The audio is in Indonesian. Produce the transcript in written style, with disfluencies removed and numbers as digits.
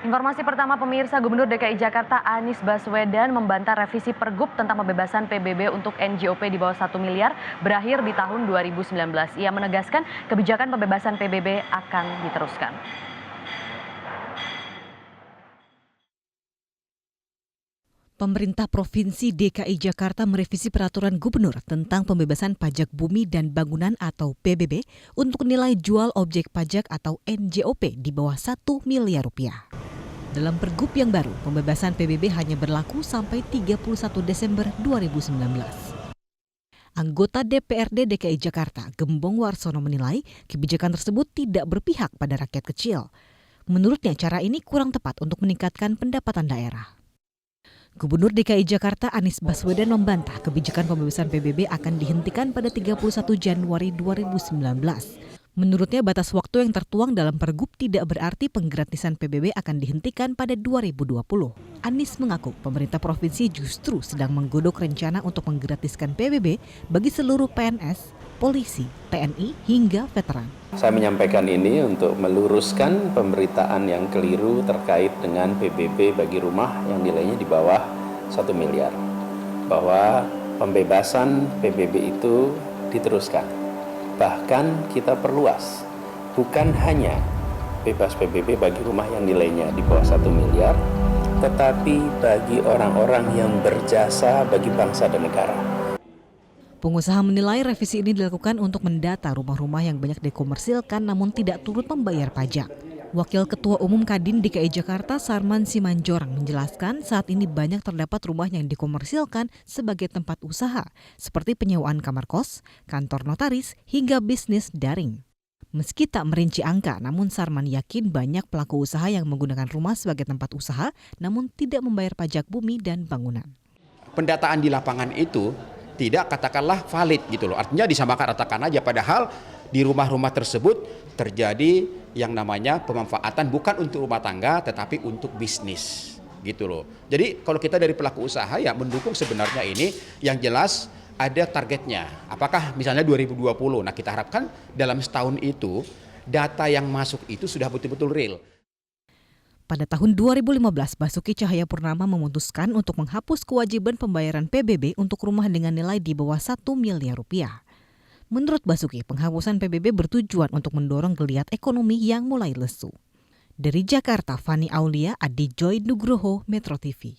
Informasi pertama pemirsa, Gubernur DKI Jakarta Anies Baswedan membantah revisi Pergub tentang pembebasan PBB untuk NJOP di bawah 1 miliar berakhir di tahun 2019. Ia menegaskan kebijakan pembebasan PBB akan diteruskan. Pemerintah Provinsi DKI Jakarta merevisi peraturan gubernur tentang pembebasan pajak bumi dan bangunan atau PBB untuk nilai jual objek pajak atau NJOP di bawah 1 miliar rupiah. Dalam pergub yang baru, pembebasan PBB hanya berlaku sampai 31 Desember 2019. Anggota DPRD DKI Jakarta, Gembong Warsono menilai kebijakan tersebut tidak berpihak pada rakyat kecil. Menurutnya cara ini kurang tepat untuk meningkatkan pendapatan daerah. Gubernur DKI Jakarta Anies Baswedan membantah kebijakan pembebasan PBB akan dihentikan pada 31 Januari 2019. Menurutnya batas waktu yang tertuang dalam Pergub tidak berarti penggratisan PBB akan dihentikan pada 2020. Anies mengaku pemerintah provinsi justru sedang menggodok rencana untuk menggratiskan PBB bagi seluruh PNS, polisi, TNI hingga veteran. Saya menyampaikan ini untuk meluruskan pemberitaan yang keliru terkait dengan PBB bagi rumah yang nilainya di bawah 1 miliar. Bahwa pembebasan PBB itu diteruskan. Bahkan kita perluas, bukan hanya bebas PBB bagi rumah yang nilainya di bawah 1 miliar, tetapi bagi orang-orang yang berjasa bagi bangsa dan negara. Pengusaha menilai revisi ini dilakukan untuk mendata rumah-rumah yang banyak dikomersilkan namun tidak turut membayar pajak. Wakil Ketua Umum Kadin DKI Jakarta Sarman Simanjorang menjelaskan saat ini banyak terdapat rumah yang dikomersilkan sebagai tempat usaha seperti penyewaan kamar kos, kantor notaris, hingga bisnis daring. Meski tak merinci angka, namun Sarman yakin banyak pelaku usaha yang menggunakan rumah sebagai tempat usaha namun tidak membayar pajak bumi dan bangunan. Pendataan di lapangan itu tidak katakanlah valid gitu loh. Artinya disamakan ratakan aja, padahal di rumah-rumah tersebut terjadi yang namanya pemanfaatan bukan untuk rumah tangga tetapi untuk bisnis gitu loh. Jadi kalau kita dari pelaku usaha ya mendukung sebenarnya ini, yang jelas ada targetnya. Apakah misalnya 2020. Nah, kita harapkan dalam setahun itu data yang masuk itu sudah betul-betul real. Pada tahun 2015, Basuki Cahayapurnama memutuskan untuk menghapus kewajiban pembayaran PBB untuk rumah dengan nilai di bawah 1 miliar rupiah. Menurut Basuki, penghapusan PBB bertujuan untuk mendorong geliat ekonomi yang mulai lesu. Dari Jakarta, Fani Aulia, Adi Joy Nugroho, Metro TV.